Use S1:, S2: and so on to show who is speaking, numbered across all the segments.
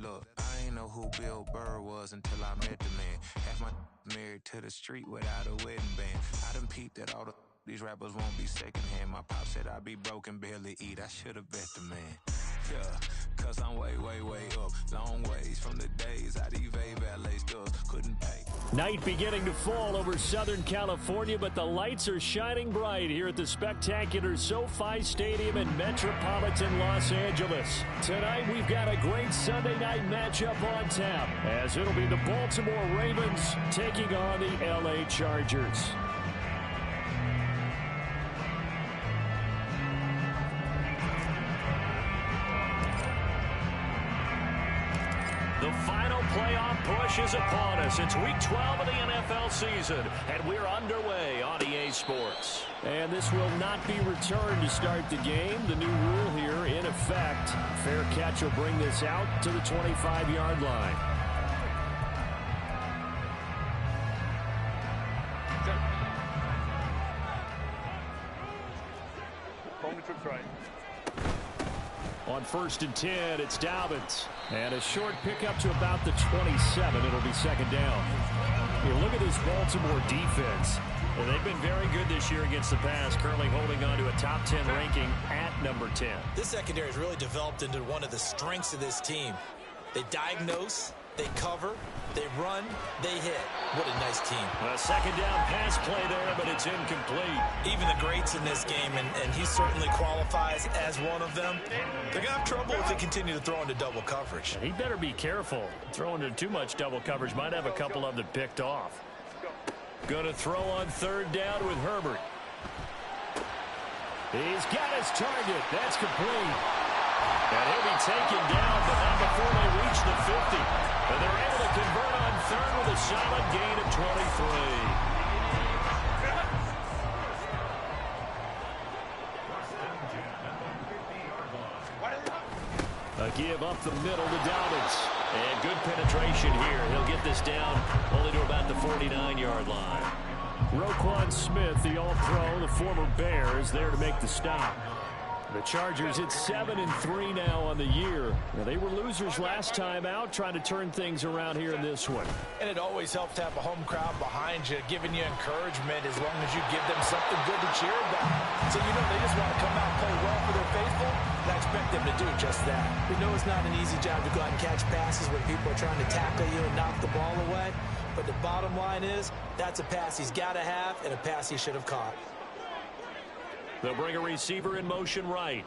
S1: Look, I ain't know who Bill Burr was until I met the man. Half my married to the street without a wedding band. I done peeped that all these rappers won't be secondhand. My pop said I'd be broke and barely eat. I should've bet the man. Yeah, cause I'm way, way, way up. Long ways from the days I evade valet stores couldn't pay.
S2: Night beginning to fall over Southern California, but the lights are shining bright here at the spectacular SoFi Stadium in metropolitan Los Angeles. Tonight we've got a great Sunday night matchup on tap, as it'll be the Baltimore Ravens taking on the LA Chargers. The final playoff push is upon us. It's week 12 of the NFL season, and we're underway on EA Sports. And this will not be returned to start the game. The new rule here in effect. Fair catch will bring this out to the 25-yard line.
S3: Only trips right.
S2: On 1st and 10, it's Dobbins. And a short pickup to about the 27. It'll be second down. You look at this Baltimore defense. Well, they've been very good this year against the pass, currently holding on to a top 10 ranking at number 10.
S4: This secondary has really developed into one of the strengths of this team. They diagnose, they cover, they run, they hit. What a nice team.
S2: A second down pass play there, but it's incomplete.
S4: Even the greats in this game, and he certainly qualifies as one of them, they're going to have trouble if they continue to throw into double coverage.
S2: He better be careful. Throwing into too much double coverage might have a couple of them picked off. Going to throw on 3rd down with Herbert. He's got his target. That's complete. And he'll be taken down, but not before they reach the 50. And they're able to convert on 3rd with a solid gain of 23. A give up the middle to Dobbins. And good penetration here. He'll get this down only to about the 49-yard line. Roquan Smith, the All-Pro, the former Bear, is there to make the stop. The Chargers at 7-3 now on the year. Now, they were losers last time out, trying to turn things around here in this one.
S4: And it always helps to have a home crowd behind you, giving you encouragement as long as you give them something good to cheer about. So you know they just want to come out and play well for their faithful, and I expect them to do just that. We know it's not an easy job to go out and catch passes when people are trying to tackle you and knock the ball away. But the bottom line is, that's a pass he's got to have and a pass he should have caught.
S2: They'll bring a receiver in motion right.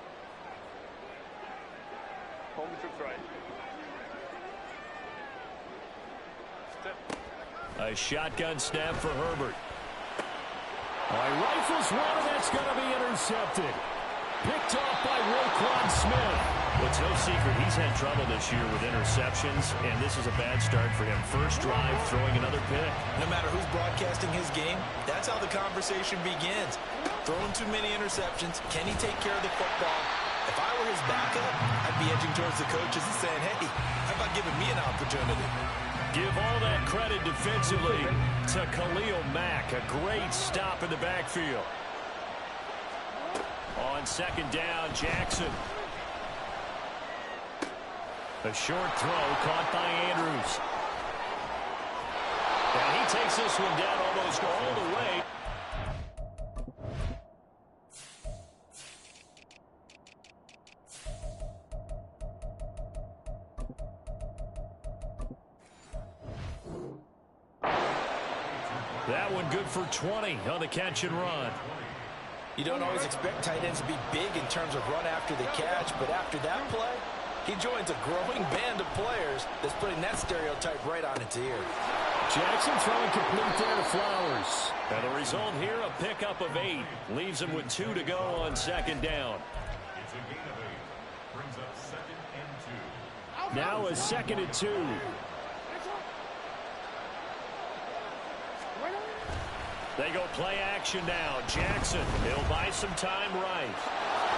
S3: Only trips right. Step.
S2: A shotgun snap for Herbert. Rifles one, and that's going to be intercepted. Picked off by Roquan Smith. It's no secret he's had trouble this year with interceptions, and this is a bad start for him. First drive, throwing another pick.
S4: No matter who's broadcasting his game, that's how the conversation begins. Throwing too many interceptions. Can he take care of the football? If I were his backup, I'd be edging towards the coaches and saying, hey, how about giving me an opportunity?
S2: Give all that credit defensively to Khalil Mack. A great stop in the backfield. On 2nd down, Jackson. A short throw caught by Andrews. And he takes this one down almost all the way. That one good for 20 on the catch and run.
S4: You don't always expect tight ends to be big in terms of run after the catch, but after that play, he joins a growing band of players that's putting that stereotype right on its ear.
S2: Jackson throwing complete there to Flowers. And the result here, a pickup of 8. Leaves him with 2 to go on 2nd down.
S5: It's a gain of 8. Brings up 2nd and 2.
S2: Now a 2nd and 2. They go play action now. Jackson, he'll buy some time right.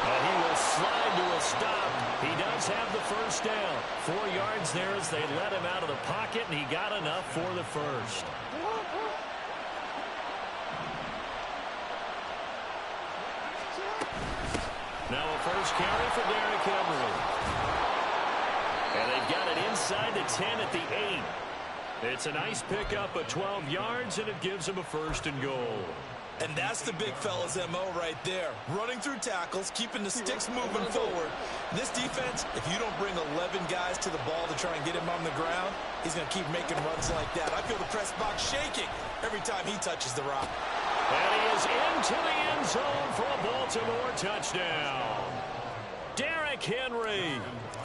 S2: And he will slide to a stop. He does have the first down. 4 yards there as they let him out of the pocket, and he got enough for the first. Now a first carry for Derrick Henry. And they've got it inside the 10 at the 8. It's a nice pickup of 12 yards, and it gives them a 1st and goal.
S4: And that's the big fella's MO right there. Running through tackles, keeping the sticks moving forward. This defense, if you don't bring 11 guys to the ball to try and get him on the ground, he's going to keep making runs like that. I feel the press box shaking every time he touches the rock.
S2: And he is into the end zone for a Baltimore touchdown. Derrick Henry,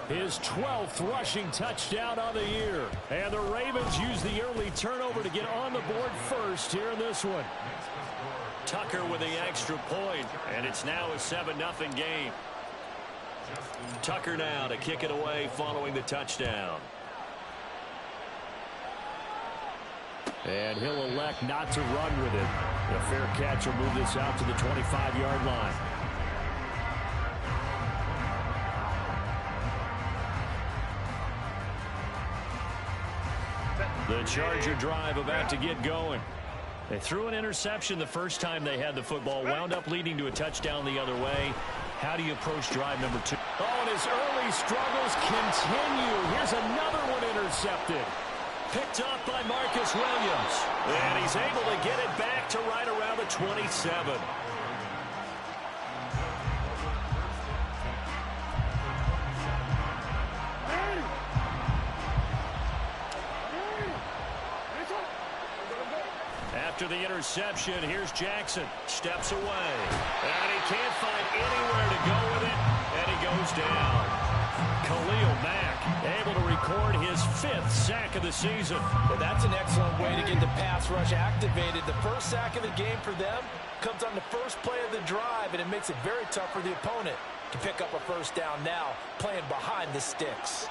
S2: his 12th rushing touchdown on the year. And the Ravens use the early turnover to get on the board first here in this one. Tucker with the extra point, and it's now a 7-0 game. Tucker now to kick it away following the touchdown. And he'll elect not to run with it. A fair catch will move this out to the 25-yard line. The Charger drive about to get going. They threw an interception the first time they had the football, wound up leading to a touchdown the other way. How do you approach drive number 2? Oh, and his early struggles continue. Here's another one intercepted. Picked off by Marcus Williams. And he's able to get it back to right around the 27. After the interception, here's Jackson. Steps away. And he can't find anywhere to go with it. And he goes down. Khalil Mack able to record his 5th sack of the season.
S4: Well, that's an excellent way to get the pass rush activated. The first sack of the game for them comes on the first play of the drive, and it makes it very tough for the opponent to pick up a first down now, playing behind the sticks.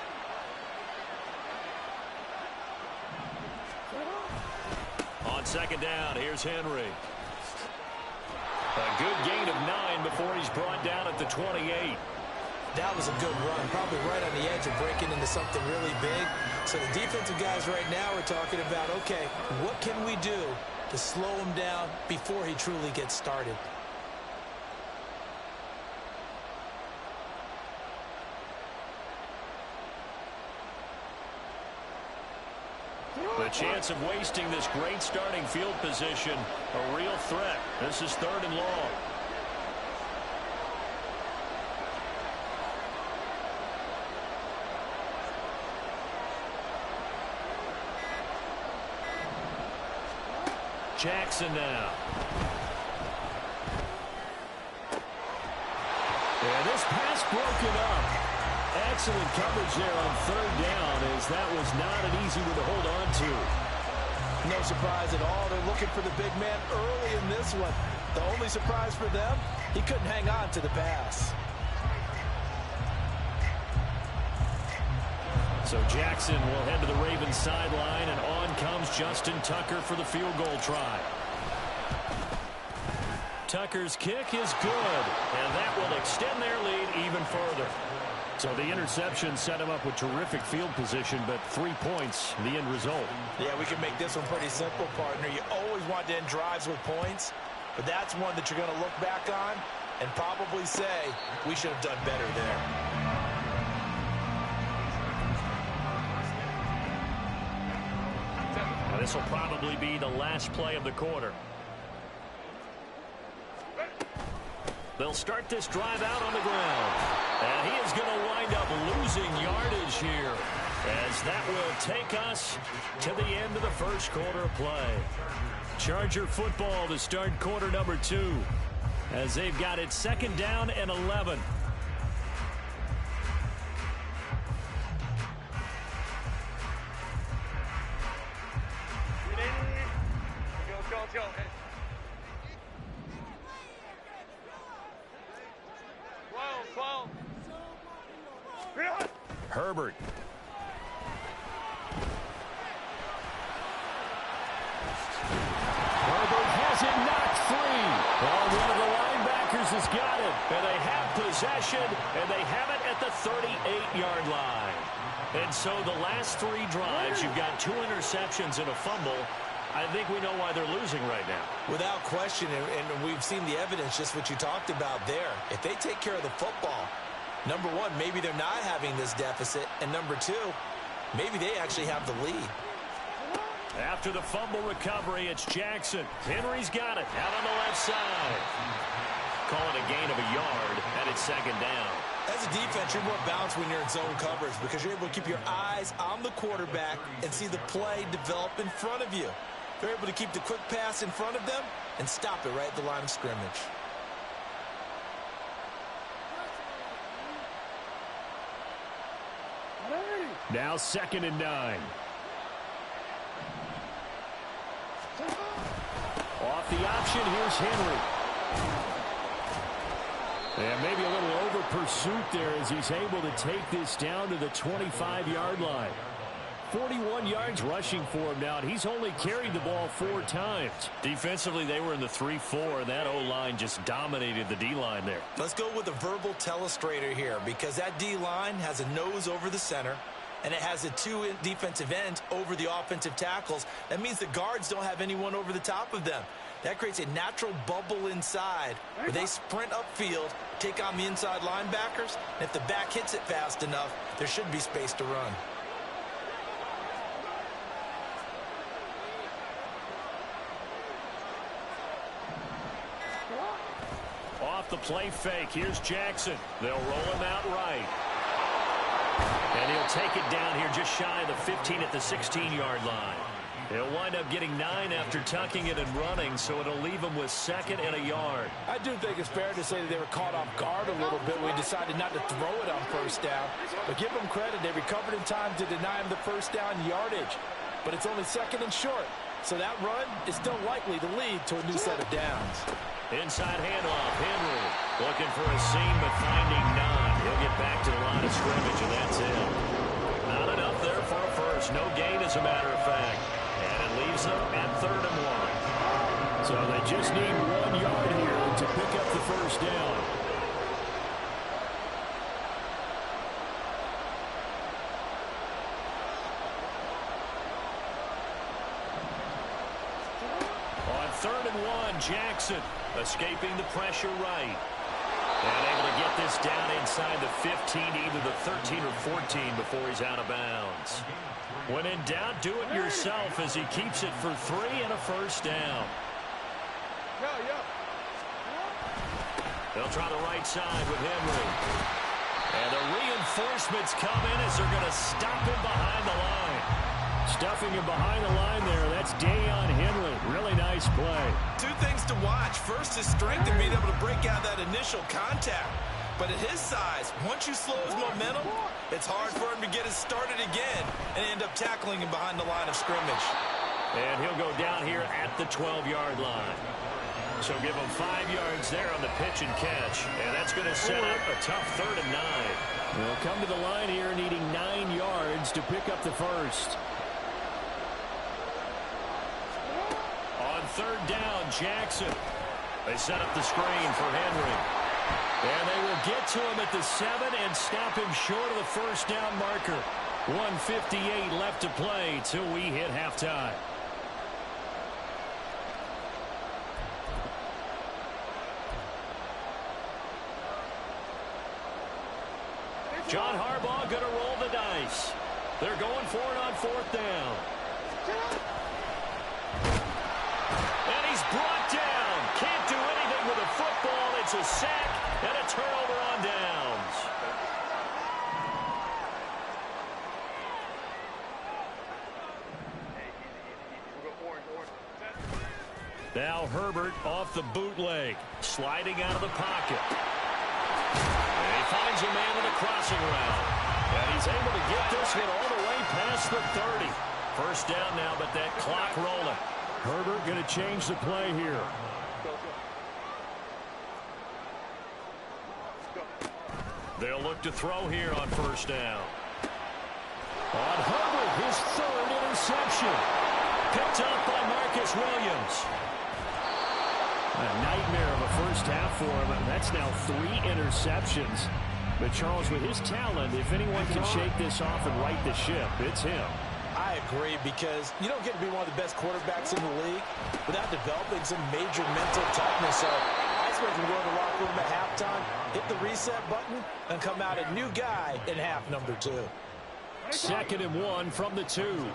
S2: On second down, here's Henry. A good gain of 9 before he's brought down at the 28.
S4: That was a good run, probably right on the edge of breaking into something really big. So the defensive guys right now are talking about, okay, what can we do to slow him down before he truly gets started?
S2: The chance of wasting this great starting field position, a real threat. This is 3rd and long. Jackson now. And this pass broken up. Excellent coverage there on 3rd down, as that was not an easy one to hold on to.
S4: No surprise at all. They're looking for the big man early in this one. The only surprise for them, he couldn't hang on to the pass.
S2: So Jackson will head to the Ravens sideline, and on comes Justin Tucker for the field goal try. Tucker's kick is good, and that will extend their lead even further. So the interception set him up with terrific field position, but 3 points, the end result.
S4: Yeah, we can make this one pretty simple, partner. You always want to end drives with points, but that's one that you're going to look back on and probably say, we should have done better there.
S2: Now this will probably be the last play of the quarter. They'll start this drive out on the ground. And he is going to wind up losing yardage here, as that will take us to the end of the first quarter of play. Charger football to start quarter number 2, as they've got it 2nd down and 11. Herbert. Herbert has it knocked free. Oh, one of the linebackers has got it. And they have possession, and they have it at the 38-yard line. And so the last 3 drives, you've got 2 interceptions and a fumble. I think we know why they're losing right now.
S4: Without question, and we've seen the evidence, just what you talked about there. If they take care of the football, Number one, maybe they're not having this deficit. And number two, maybe they actually have the lead.
S2: After the fumble recovery, it's Jackson. Henry's got it out on the left side. Call it a gain of a yard, and it's second down.
S4: As a defense, you're more balanced when you're in zone coverage because you're able to keep your eyes on the quarterback and see the play develop in front of you. You're able to keep the quick pass in front of them and stop it right at the line of scrimmage.
S2: Now 2nd and 9. Off the option, here's Henry. And maybe a little over pursuit there as he's able to take this down to the 25-yard line. 41 yards rushing for him now, and he's only carried the ball 4 times. Defensively, they were in the 3-4, and that O-line just dominated the D-line there.
S4: Let's go with a verbal telestrator here because that D-line has a nose over the center, and it has the 2 defensive ends over the offensive tackles. That means the guards don't have anyone over the top of them. That creates a natural bubble inside where they sprint upfield, take on the inside linebackers, and if the back hits it fast enough, there should be space to run.
S2: Off the play fake, here's Jackson. They'll roll him out right. And he'll take it down here just shy of the 15 at the 16-yard line. He'll wind up getting 9 after tucking it and running, so it'll leave him with 2nd and a yard.
S4: I do think it's fair to say that they were caught off guard a little bit when we decided not to throw it on 1st down. But give them credit, they recovered in time to deny him the 1st down yardage. But it's only 2nd and short, so that run is still likely to lead to a new set of downs.
S2: Inside handoff, Henry looking for a seam but finding none. He'll get back to the line of scrimmage, and that's it. Not enough there for a first. No gain, as a matter of fact. And it leaves them at 3rd and 1. So they just need 1 yard here to pick up the 1st down. On 3rd and 1, Jackson escaping the pressure right. And able to get this down inside the 15, either the 13 or 14 before he's out of bounds. When in doubt, do it yourself as he keeps it for 3 and a 1st down. They'll try the right side with Henry. And the reinforcements come in as they're going to stop him behind the line. Stuffing him behind the line there. That's Deion Henry. Really nice play.
S4: 2 things to watch. First, his strength and being able to break out that initial contact. But at his size, once you slow his momentum, it's hard for him to get it started again and end up tackling him behind the line of scrimmage.
S2: And he'll go down here at the 12-yard line. So give him 5 yards there on the pitch and catch. And that's going to set up a tough 3rd and 9. They'll come to the line here needing 9 yards to pick up the 1st. On 3rd down, Jackson. They set up the screen for Henry. And they will get to him at the 7 and stop him short of the 1st down marker. 1:58 left to play till we hit halftime. John Harbaugh going to roll the dice. They're going for it on 4th down. And he's brought down. Can't do anything with a football. It's a sack and a turnover on downs. Now Herbert off the bootleg, sliding out of the pocket. And he finds a man in the crossing route. And he's able to get this one all the way past the 30. 1st down now, but that clock rolling. Herbert going to change the play here. They'll look to throw here on 1st down. On Herbert, his 3rd interception. Picked up by Marcus Williams. A nightmare of a 1st half for him, and that's now 3 interceptions. But Charles, with his talent, if anyone can shake this off and right the ship, it's him.
S4: I agree, because you don't get to be one of the best quarterbacks in the league without developing some major mental toughness. So I best way to go in the locker room at halftime, hit the reset button, and come out a new guy in half number 2.
S2: 2nd and 1 from the 2.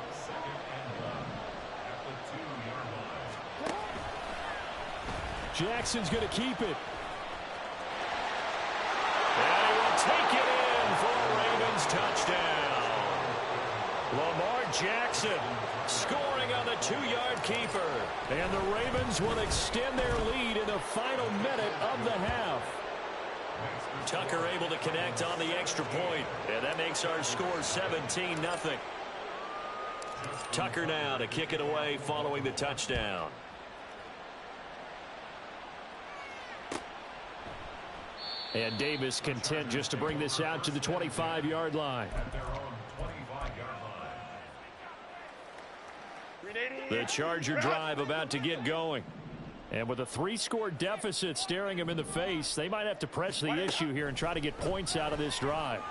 S2: Jackson's going to keep it. And he will take it in for a Ravens touchdown. Lamar Jackson scoring on the 2-yard keeper. And the Ravens will extend their lead in the final minute of the half. Tucker able to connect on the extra point. And that makes our score 17-0. Tucker now to kick it away following the touchdown. And Davis content just to bring this out to the 25-yard line.
S5: At their own 25-yard line.
S2: The Charger drive about to get going. And with a 3-score deficit staring them in the face, they might have to press the issue here and try to get points out of this drive.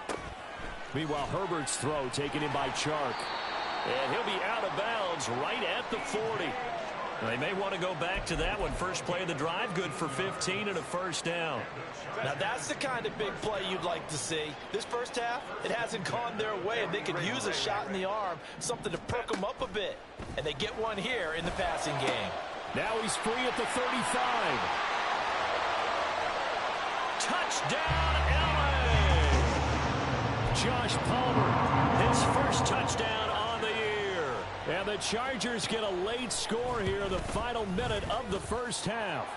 S2: Meanwhile, Herbert's throw taken in by Chark. And he'll be out of bounds right at the 40. They may want to go back to that one. First play of the drive, good for 15 and a first down.
S4: Now that's the kind of big play you'd like to see. This first half, it hasn't gone their way, and they could use a shot in the arm, something to perk them up a bit. And they get one here in the passing game.
S2: Now he's free at the 35. Touchdown, LA! Josh Palmer, his first touchdown on the year. And the Chargers get a late score here in the final minute of the first half.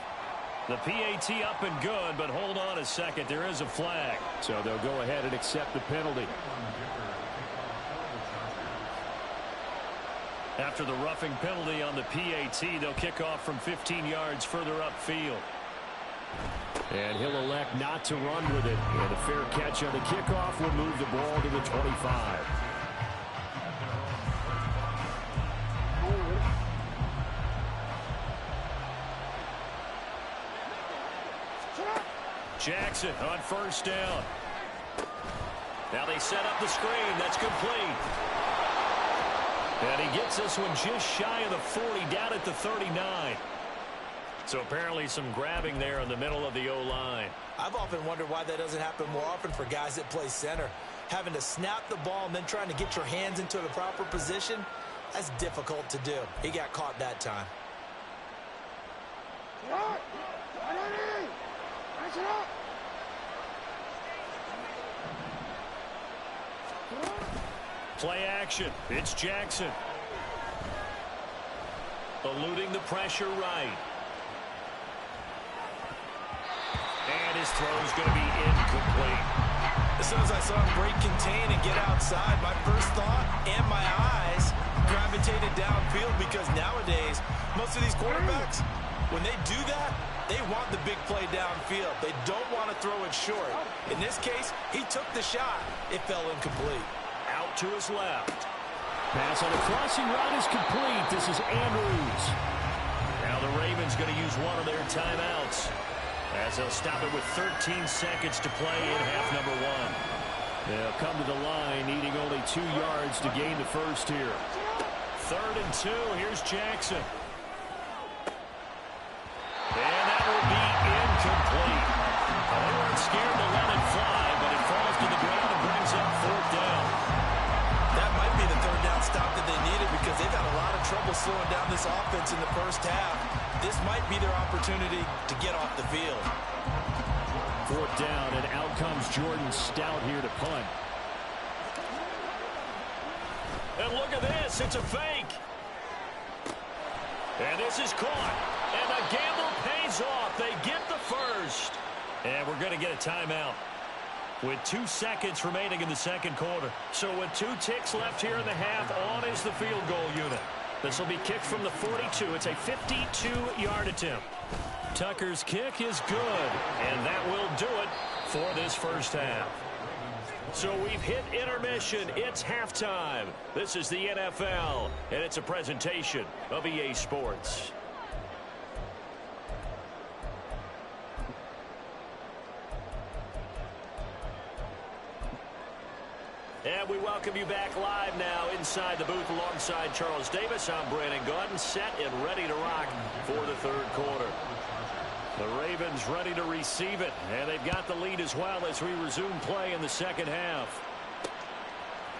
S2: The PAT up and good, but hold on a second. There is a flag. So they'll go ahead and accept the penalty. After the roughing penalty on the PAT, they'll kick off from 15 yards further upfield. And he'll elect not to run with it. And a fair catch on the kickoff will move the ball to the 25. Jackson on first down. Now they set up the screen. That's complete. And he gets this one just shy of the 40, down at the 39. So apparently some grabbing there in the middle of the O-line.
S4: I've often wondered why that doesn't happen more often for guys that play center. Having to snap the ball and then trying to get your hands into the proper position, that's difficult to do. He got caught that time.
S2: Play action. It's Jackson. Eluding the pressure right. And his throw's going to be incomplete.
S4: As soon as I saw him break contain and get outside, my first thought and my eyes gravitated downfield, because nowadays, most of these quarterbacks, when they do that, they want the big play downfield. They don't want to throw it short. In this case, he took the shot. It fell incomplete.
S2: Out to his left. Pass on the crossing route is complete. This is Andrews. Now the Ravens going to use one of their timeouts, as they'll stop it with 13 seconds to play in half number 1. They'll come to the line, needing only 2 yards to gain the first here. 3rd and 2. Here's Jackson. And that will be incomplete. They weren't scared to let it fly, but it falls to the ground and brings up 4th down.
S4: That might be the 3rd down stop that they needed, because they've had a lot of trouble slowing down this offense in the first half. This might be their opportunity to get off the field.
S2: 4th down, and out comes Jordan Stout here to punt. And look at this. It's a fake. And this is caught. And the gamble pays off. They get the first. And we're going to get a timeout with 2 seconds remaining in the second quarter. So with 2 ticks left here in the half, on is the field goal unit. This will be kicked from the 42. It's a 52-yard attempt. Tucker's kick is good, and that will do it for this first half. So we've hit intermission. It's halftime. This is the NFL, and it's a presentation of EA Sports. And we welcome you back live now inside the booth alongside Charles Davis. I'm Brandon Gotw, set and ready to rock for the third quarter. The Ravens ready to receive it, and they've got the lead as well as we resume play in the second half.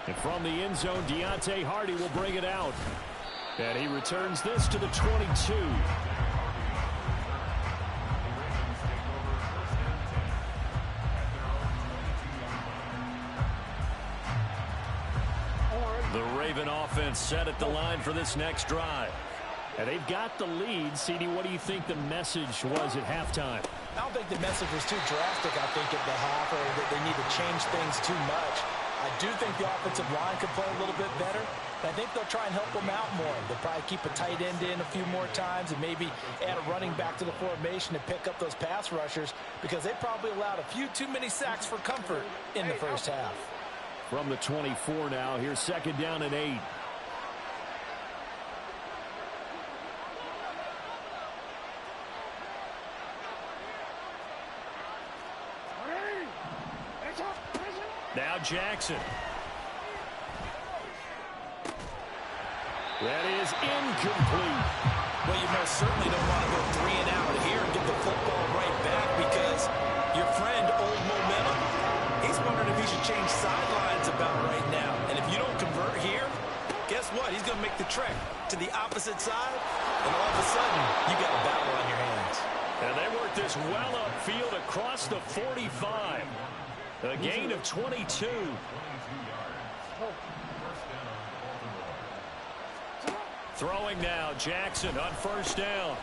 S2: And from the end zone, Deontay Hardy will bring it out. And he returns this to the 22. The Raven offense set at the line for this next drive. And they've got the lead. CD, what do you think the message was at halftime?
S4: I don't think the message was too drastic, I think, at the half, or that they need to change things too much. I do think the offensive line could play a little bit better. I think they'll try and help them out more. They'll probably keep a tight end in a few more times and maybe add a running back to the formation to pick up those pass rushers, because they probably allowed a few too many sacks for comfort in the first half.
S2: From the 24 now, here's second down and 8. Now Jackson. That is incomplete.
S4: Well, you most certainly don't want to go 3 and out here and get the football right back, because your friend, Old Momentum, he's wondering if he should change sidelines about right now. And if you don't convert here, guess what? He's going to make the trek to the opposite side, and all of a sudden, you got a battle on your hands.
S2: And they work this well upfield across the 45. A gain of 22. Throwing now, Jackson on first down.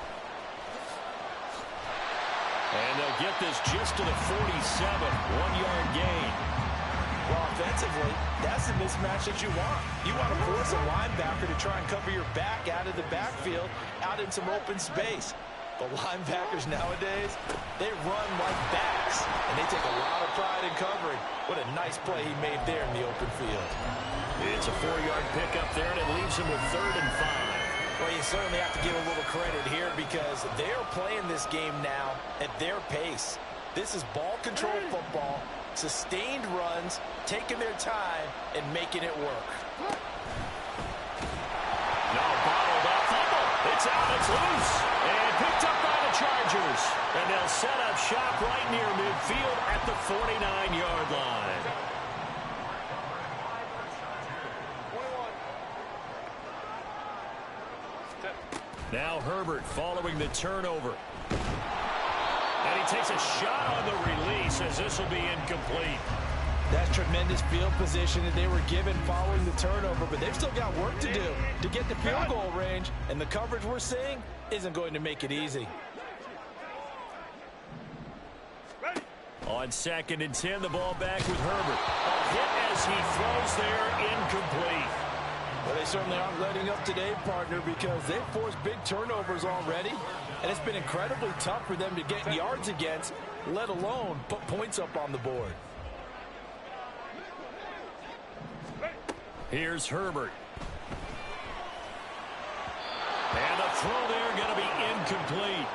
S2: And they'll get this just to the 47, 1-yard gain.
S4: Well, offensively, that's the mismatch that you want. You want to force a linebacker to try and cover your back out of the backfield, out in some open space. But linebackers nowadays, they run like backs, and they take a lot of pride in covering. What a nice play he made there in the open field.
S2: It's a 4-yard pickup there, and it leaves him with 3rd and 5.
S4: Well, you certainly have to give a little credit here, because they're playing this game now at their pace. This is ball control football, sustained runs, taking their time, and making it work.
S2: Now bottled up, fumble. It's out, it's loose. And picked up by the Chargers. And they'll set up shop right near midfield at the 49-yard line. Now Herbert following the turnover. And he takes a shot on the release, as this will be incomplete.
S4: That's tremendous field position that they were given following the turnover, but they've still got work to do to get the field goal range, and the coverage we're seeing isn't going to make it easy.
S2: On 2nd and 10, the ball back with Herbert. A hit as he throws there, incomplete.
S4: Well, they certainly aren't letting up today, partner, because they've forced big turnovers already, and it's been incredibly tough for them to get yards against, let alone put points up on the board.
S2: Here's Herbert. And the throw there going to be incomplete.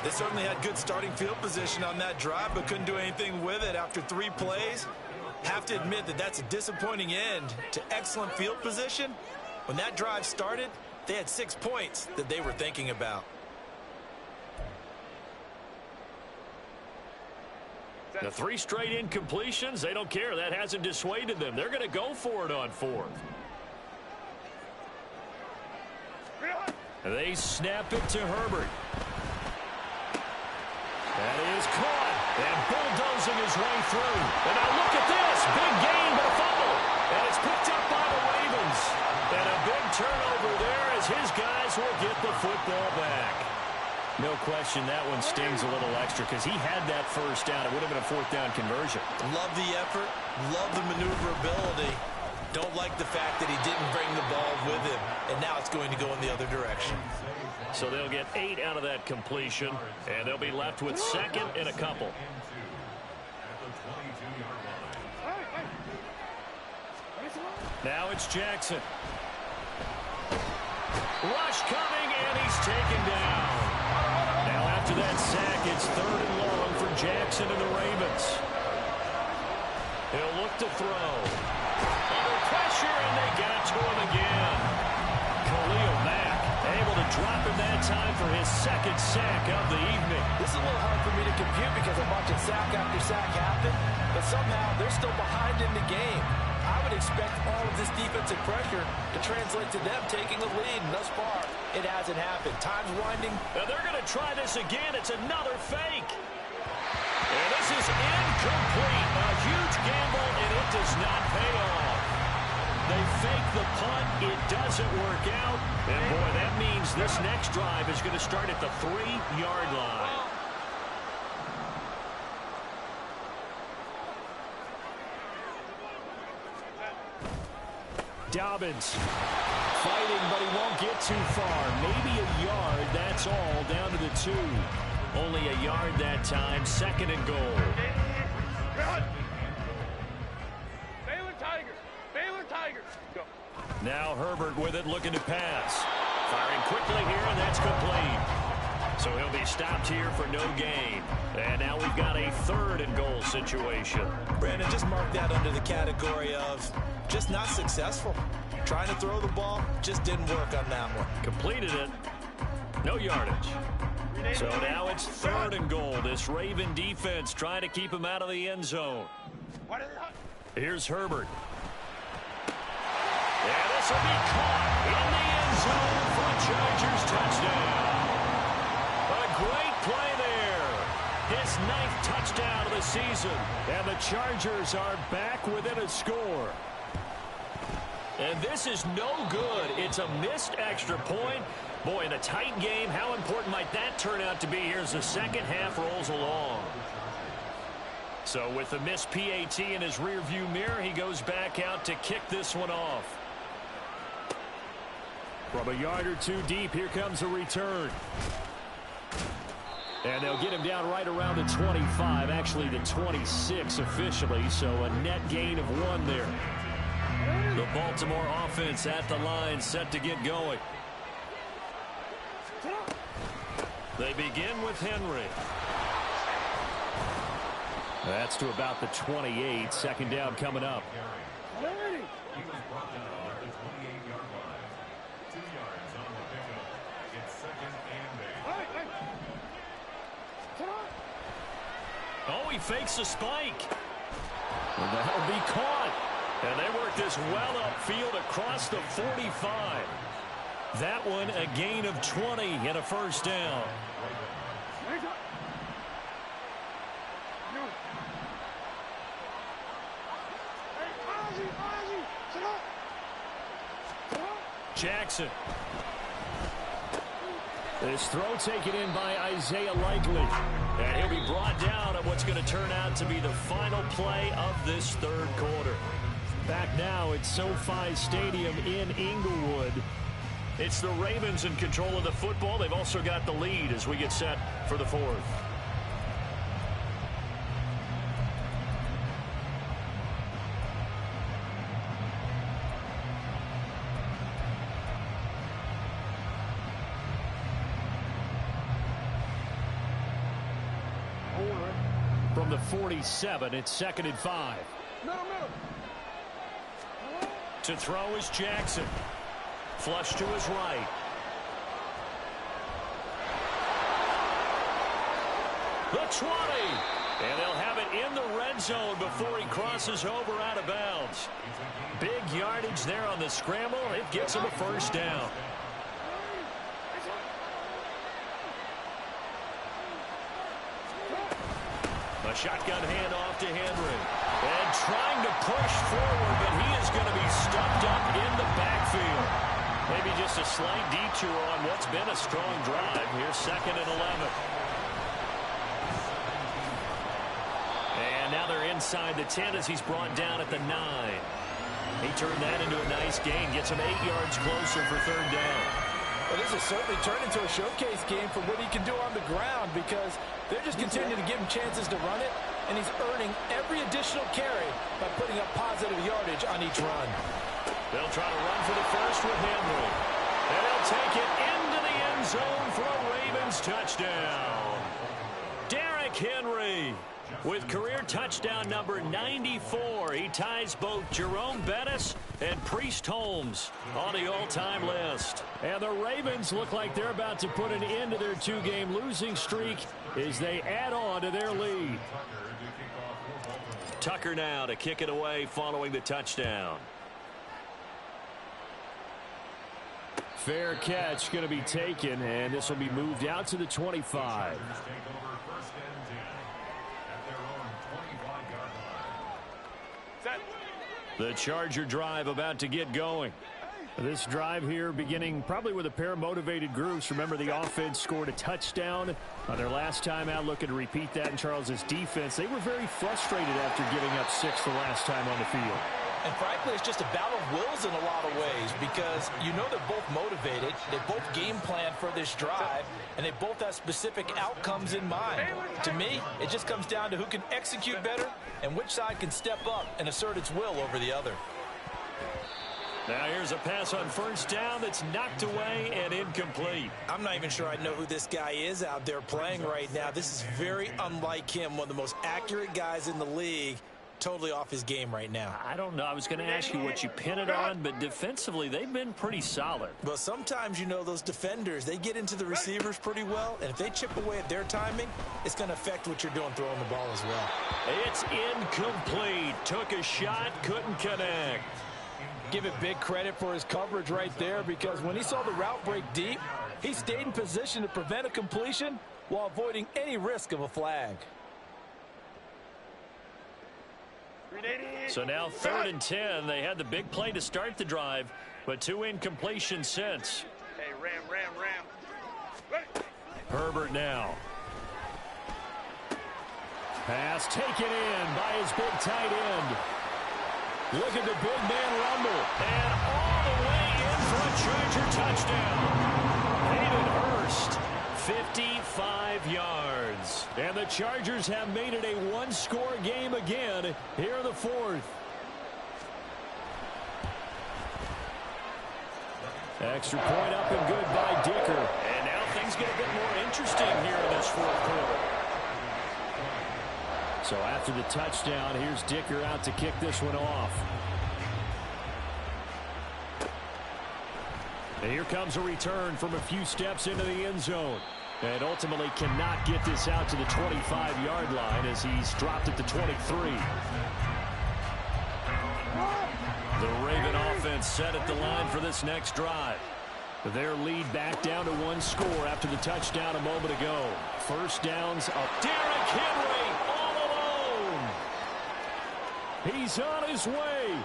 S4: They certainly had good starting field position on that drive, but couldn't do anything with it after 3 plays. Have to admit that that's a disappointing end to excellent field position. When that drive started, they had 6 points that they were thinking about.
S2: The 3 straight incompletions, they don't care. That hasn't dissuaded them. They're going to go for it on 4th. They snap it to Herbert. That is caught. And bulldozing his way through. And now look at this. Big gain, but a fumble. And it's picked up by the Ravens. And a big turnover there as his guys will get the football back. No question that one stings a little extra, because he had that first down. It would have been a 4th down conversion.
S4: Love the effort. Love the maneuverability. Don't like the fact that he didn't bring the ball with him. And now it's going to go in the other direction.
S2: So they'll get 8 out of that completion, and they'll be left with 2nd and a couple. Now it's Jackson. Rush coming, and he's taken down. Now after that sack, it's 3rd and long for Jackson and the Ravens. He'll look to throw. Under pressure, and they got to him again. Khalil Mack able to dropping that time for his second sack of the evening.
S4: This is a little hard for me to compute because I'm watching sack after sack happen, but somehow they're still behind in the game. I would expect all of this defensive pressure to translate to them taking a lead, and thus far, it hasn't happened. Time's winding.
S2: Now they're going to try this again. It's another fake. And this is incomplete. A huge gamble, and it does not pay off. They fake the punt. It doesn't work out. And, boy, that means this next drive is going to start at the 3-yard line. Dobbins fighting, but he won't get too far. Maybe a yard, that's all, down to the 2. Only a yard that time, 2nd and goal.
S3: Baylor Tigers. Baylor Tigers. Go.
S2: Now Herbert with it, looking to pass. Firing quickly here, and that's complete. So he'll be stopped here for no gain. And now we've got a 3rd and goal situation.
S4: Brandon, just mark that under the category of just not successful. Trying to throw the ball, just didn't work on that one.
S2: Completed it. No yardage. So now it's 3rd and goal. This Raven defense trying to keep him out of the end zone. Here's Herbert. And this will be caught in the end zone for a Chargers touchdown. A great play there. His 9th touchdown of the season. And the Chargers are back within a score. And this is no good. It's a missed extra point. Boy, in a tight game, how important might that turn out to be here as the second half rolls along? So with the missed PAT in his rearview mirror, he goes back out to kick this one off. From a yard or 2 deep, here comes a return. And they'll get him down right around the 25, actually the 26 officially, so a net gain of 1 there. The Baltimore offense at the line, set to get going. They begin with Henry. That's to about the 28. 2nd down coming up.
S5: He was brought down at the 28-yard line. 2 yards on the pickup. It's 2nd and 8.
S2: Oh, he fakes a spike. And that'll be caught. And they work this well upfield across the 45. That one a gain of 20 and a 1st down. Jackson. This throw taken in by Isaiah Likely. And he'll be brought down at what's going to turn out to be the final play of this 3rd quarter. Back now at SoFi Stadium in Inglewood. It's the Ravens in control of the football. They've also got the lead as we get set for the 4th. From the 47, it's 2nd and 5. To throw is Jackson. Flush to his right. The 20. And they'll have it in the red zone before he crosses over out of bounds. Big yardage there on the scramble. It gets him a 1st down. A shotgun handoff to Henry. And trying to push forward, but he is going to be stuffed up in the backfield. Maybe just a slight detour on what's been a strong drive. Here's 2nd and 11. And now they're inside the 10 as he's brought down at the 9. He turned that into a nice gain. Gets him 8 yards closer for 3rd down.
S4: Well, this has certainly turned into a showcase game for what he can do on the ground because they're just continuing to give him chances to run it, and he's earning every additional carry by putting up positive yardage on each run.
S2: They'll try to run for the 1st with Henry. And they'll take it into the end zone for a Ravens touchdown. Derrick Henry With career touchdown number 94, he ties both Jerome Bettis and Priest Holmes on the all-time list. And the Ravens look like they're about to put an end to their two-game losing streak as they add on to their lead. Tucker now to kick it away following the touchdown. Fair catch going to be taken, and this will be moved out to the 25. The Charger drive about to get going. This drive here beginning probably with a pair of motivated groups. Remember, the offense scored a touchdown on their last time out. Looking to repeat that in Charles's defense. They were very frustrated after giving up 6 the last time on the field.
S4: And frankly, it's just a battle of wills in a lot of ways because you know they're both motivated. They both game plan for this drive, and they both have specific outcomes in mind. To me, it just comes down to who can execute better and which side can step up and assert its will over the other.
S2: Now here's a pass on first down that's knocked away and incomplete.
S4: I'm not even sure I know who this guy is out there playing right now. This is very unlike him, one of the most accurate guys in the league. Totally off his game right now.
S2: I don't know. I was going to ask you what you pin it on, but defensively, they've been pretty solid.
S4: Well, sometimes, you know, those defenders, they get into the receivers pretty well, and if they chip away at their timing, it's going to affect what you're doing throwing the ball as well.
S2: It's incomplete. Took a shot, couldn't connect.
S4: Give it big credit for his coverage right there because when he saw the route break deep, he stayed in position to prevent a completion while avoiding any risk of a flag.
S2: So now 3rd and 10. They had the big play to start the drive, but 2 incompletions since.
S3: Hey, ram.
S2: Herbert now. Pass taken in by his big tight end. Look at the big man rumble. And all the way in for a Charger touchdown. Hayden Hurst, 55 yards. And the Chargers have made it a one-score game again here in the 4th. Extra point up and good by Dicker. And now things get a bit more interesting here in this 4th quarter. So after the touchdown, here's Dicker out to kick this one off. And here comes a return from a few steps into the end zone. And ultimately cannot get this out to the 25-yard line as he's dropped at the 23. The Raven offense set at the line for this next drive. Their lead back down to 1 score after the touchdown a moment ago. First downs up. Derrick Henry all alone. He's on his way.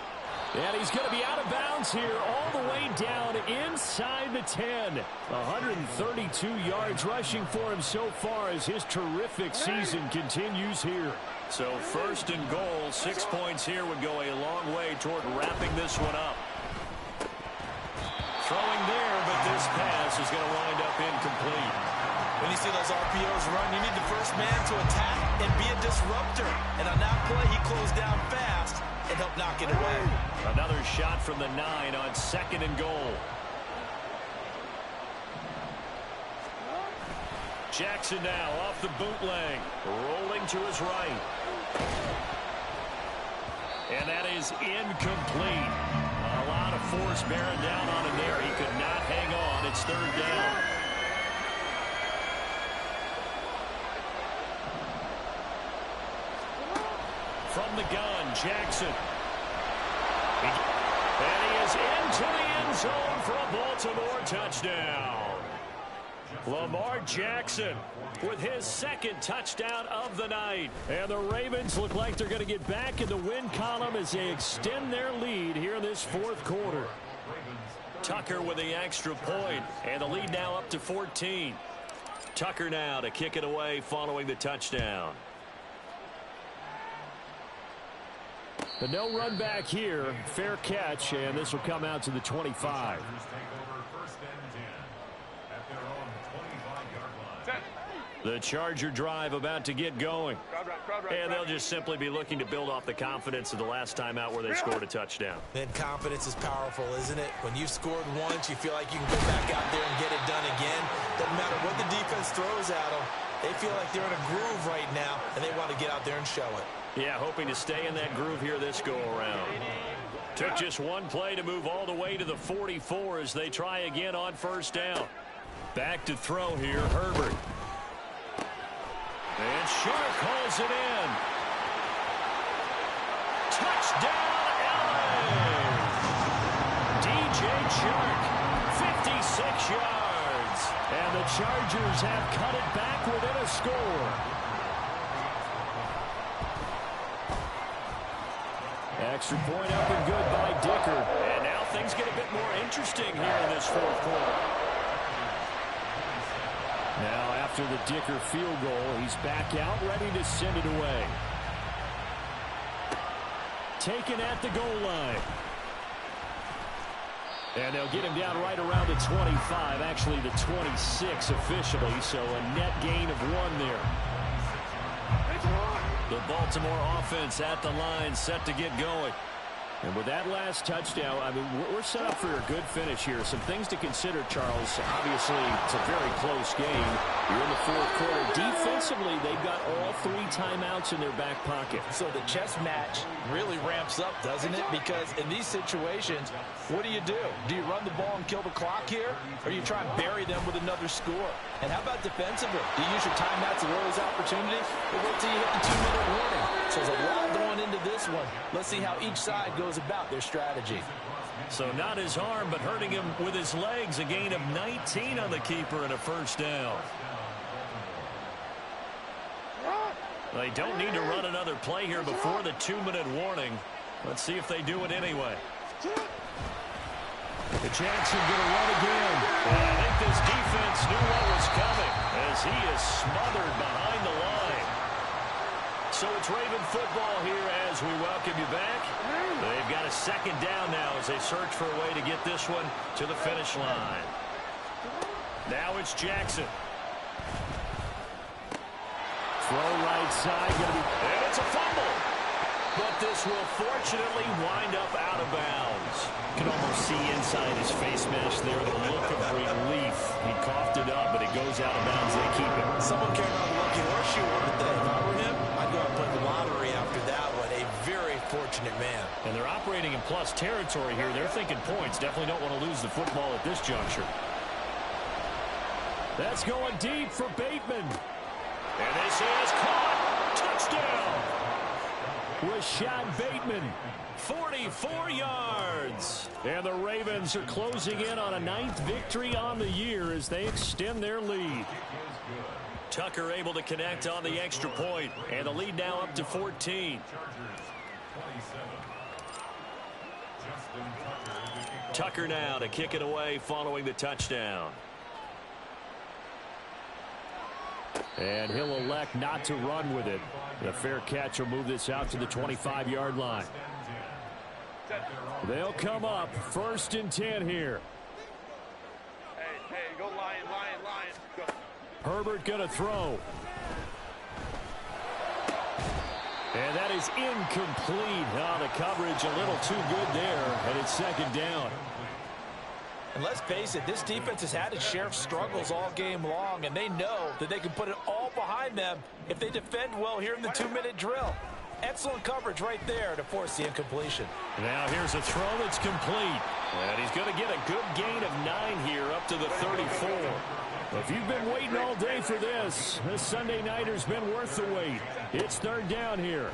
S2: And he's going to be out of bounds here all the way down inside the 10. 132 yards rushing for him so far as his terrific season continues here. So 1st and goal, 6 points here would go a long way toward wrapping this one up. Throwing there, but this pass is going to wind up incomplete.
S4: When you see those RPOs run, you need the first man to attack and be a disruptor. And on that play, he closed down fast and helped knock it away.
S2: Another shot from the 9 on 2nd and goal. Jackson now off the bootleg, rolling to his right. And that is incomplete. A lot of force bearing down on him there. He could not hang on. It's 3rd down. From the gun, Jackson. And he is into the end zone for a Baltimore touchdown. Lamar Jackson with his 2nd touchdown of the night. And the Ravens look like they're going to get back in the win column as they extend their lead here in this 4th quarter. Tucker with the extra point, and the lead now up to 14. Tucker now to kick it away following the touchdown. The no run back here, fair catch, and this will come out to the 25. The Charger drive about to get going. And they'll just simply be looking to build off the confidence of the last time out where they scored a touchdown.
S4: Then confidence is powerful, isn't it? When you've scored once, you feel like you can go back out there and get it done again. Doesn't matter what the defense throws at them. They feel like they're in a groove right now, and they want to get out there and show it.
S2: Yeah, hoping to stay in that groove here this go-around. Took just one play to move all the way to the 44 as they try again on first down. Back to throw here, Herbert. And Shark hauls it in. Touchdown, LA! DJ Shark, 56 yards. And the Chargers have cut it back within a score. Extra point up and good by Dicker. And now things get a bit more interesting here in this fourth quarter. Now after the Dicker field goal, he's back out, ready to send it away. Taken at the goal line. And they'll get him down right around the 25, actually the 26 officially, so a net gain of 1 there. The Baltimore offense at the line, set to get going. And with that last touchdown, I mean, we're set up for a good finish here. Some things to consider, Charles. Obviously, it's a very close game. You're in the fourth quarter. Defensively, they've got all 3 timeouts in their back pocket.
S4: So the chess match really ramps up, doesn't it? Because in these situations, what do? Do you run the ball and kill the clock here? Or you try and bury them with another score? And how about defensively? Do you use your timeouts at earliest opportunity? Or wait till you hit the 2-minute warning? So there's a lot going into this one. Let's see how each side goes about their strategy.
S2: So not his arm, but hurting him with his legs. A gain of 19 on the keeper and a first down. They don't need to run another play here before the 2-minute warning. Let's see if they do it anyway. The Jackson going to run again. And I think this defense knew what was coming as he is smothered behind the line. So it's Raven football here as we welcome you back. They've got a second down now as they search for a way to get this one to the finish line. Now it's Jackson. Throw right side. And it's a fumble. But this will fortunately wind up out of bounds. You can almost see inside his face mesh there the look of relief. He coughed it up, but it goes out of bounds. They keep it.
S4: Someone came around the lucky horseshoe, wouldn't they? If I were him, I'd go out and play the lottery after that one. A very fortunate man.
S2: And they're operating in plus territory here. They're thinking points. Definitely don't want to lose the football at this juncture. That's going deep for Bateman. And this is caught. Touchdown. Rashad Bateman, 44 yards. And the Ravens are closing in on a 9th victory on the year as they extend their lead. Tucker able to connect on the extra point, and the lead now up to 14. Tucker now to kick it away following the touchdown. And he'll elect not to run with it. The fair catch will move this out to the 25-yard line. They'll come up 1st and 10 here.
S3: Hey, go Lion, go.
S2: Herbert going to throw. And that is incomplete. Oh, the coverage a little too good there, and it's 2nd down.
S4: And let's face it, this defense has had its share of struggles all game long, and they know that they can put it all behind them if they defend well here in the 2-minute drill. Excellent coverage right there to force the incompletion.
S2: Now here's a throw that's complete. And he's going to get a good gain of 9 here up to the 34. If you've been waiting all day for this Sunday nighter's been worth the wait. It's 3rd down here.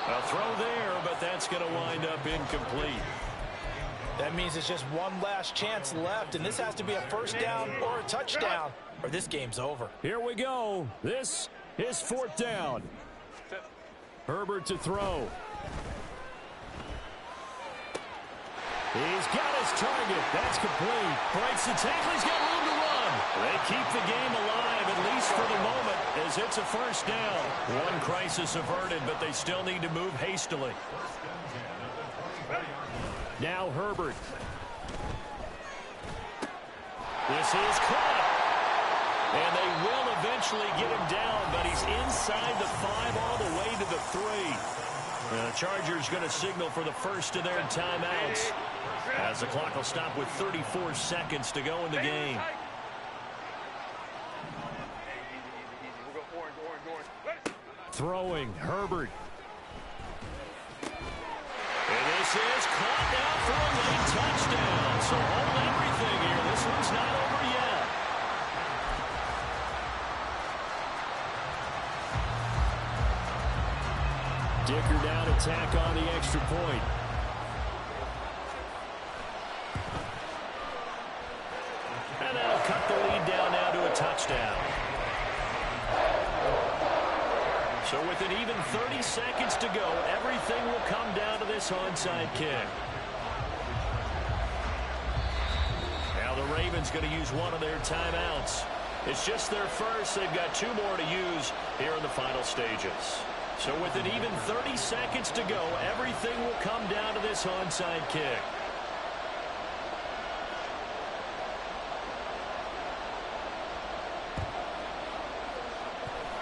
S2: A throw there, but that's going to wind up incomplete.
S4: That means it's just one last chance left, and this has to be a first down or a touchdown, or this game's over.
S2: Here we go. This is 4th down. Herbert to throw. He's got his target. That's complete. Breaks the tackle. He's got room to run. They keep the game alive, at least for the moment, as it's a first down. One crisis averted, but they still need to move hastily. Now Herbert. This is caught. And they will eventually get him down, but he's inside the 5 all the way to the 3. And the Chargers going to signal for the first of their timeouts, as the clock will stop with 34 seconds to go in the game. Throwing, Herbert. And this is caught now for a late touchdown. So hold everything here. This one's not over yet. Dicker down to tack on the extra point. And that'll cut the lead down now to a touchdown. So with an even 30 seconds to go, everything will come down to this onside kick. Now the Ravens going to use one of their timeouts. It's just their first. They've got 2 more to use here in the final stages. So with an even 30 seconds to go, everything will come down to this onside kick.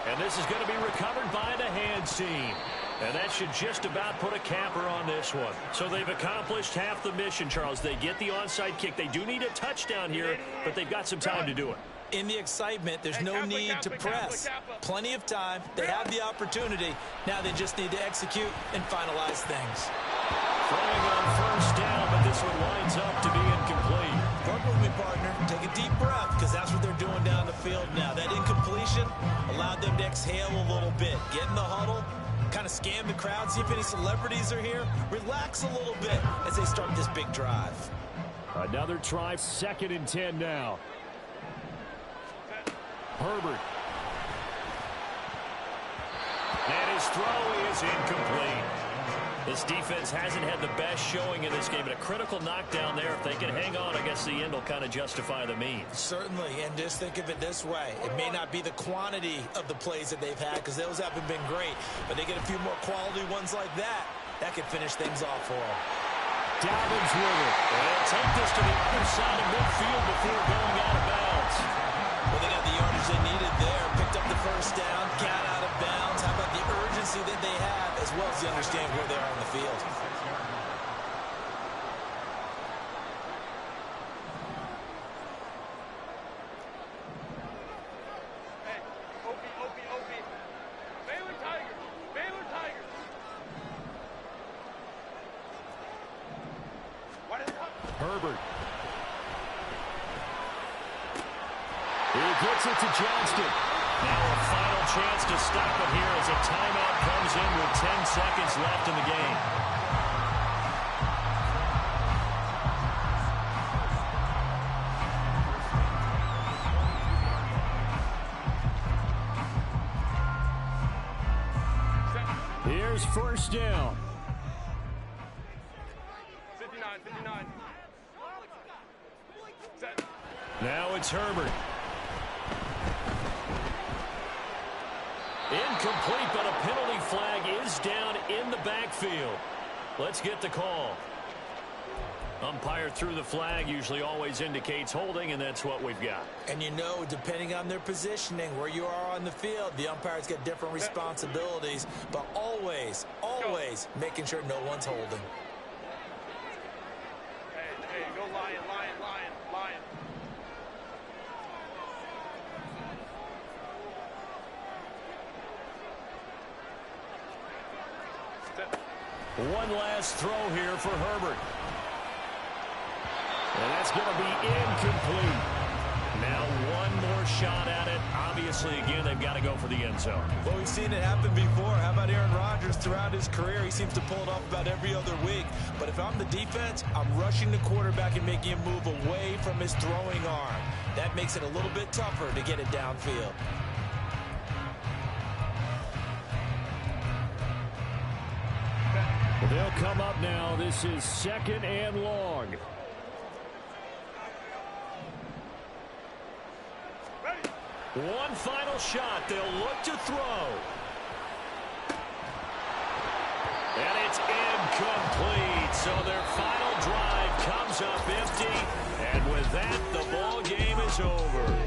S2: And this is going to be recovered by the hands team. And that should just about put a capper on this one. So they've accomplished half the mission, Charles. They get the onside kick. They do need a touchdown here, but they've got some time to do it.
S4: In the excitement, there's no need to press. Plenty of time. They have the opportunity. Now they just need to execute and finalize things.
S2: Throwing on first down, but this one winds up to be incomplete.
S4: Work with me, partner. Take a deep breath, because that's what they're doing down the field now. That incompletion allowed them to exhale a little bit. Get in the huddle, kind of scan the crowd, see if any celebrities are here. Relax a little bit as they start this big drive.
S2: Another try, 2nd and 10 now. Herbert. And his throw is incomplete. This defense hasn't had the best showing in this game, but a critical knockdown there. If they can hang on, I guess the end will kind of justify the means.
S4: Certainly, and just think of it this way. It may not be the quantity of the plays that they've had, because those haven't been great, but they get a few more quality ones like that. That could finish things off for them.
S2: Dalvin's with it. They'll take this to the other side of midfield before going out of bounds.
S4: Well, they got the yardage they needed there. Picked up the first down, got out of bounds. How about the urgency that they have, as well as they understand where they are on the field?
S3: Hey, Opie. Baylor Tigers. What is up?
S2: Herbert. He gets it to Johnston. Now a final chance to stop it here as a timeout comes in with 10 seconds left in the game. Here's first down.
S3: 59. Set.
S2: Now it's Herbert. Incomplete, but a penalty flag is down in the backfield. Let's get the call. Umpire threw the flag, usually always indicates holding, and that's what we've got.
S4: And you know, depending on their positioning, where you are on the field, the umpire's got different responsibilities, but always making sure no one's holding.
S3: Hey, go lion.
S2: One last throw here for Herbert. And that's going to be incomplete. Now one more shot at it. Obviously, again, they've got to go for the end zone.
S4: Well, we've seen it happen before. How about Aaron Rodgers throughout his career? He seems to pull it off about every other week. But if I'm the defense, I'm rushing the quarterback and making him move away from his throwing arm. That makes it a little bit tougher to get it downfield.
S2: They'll come up now. This is 2nd and long.
S3: Ready.
S2: One final shot. They'll look to throw. And it's incomplete. So their final drive comes up empty. And with that, the ball game is over.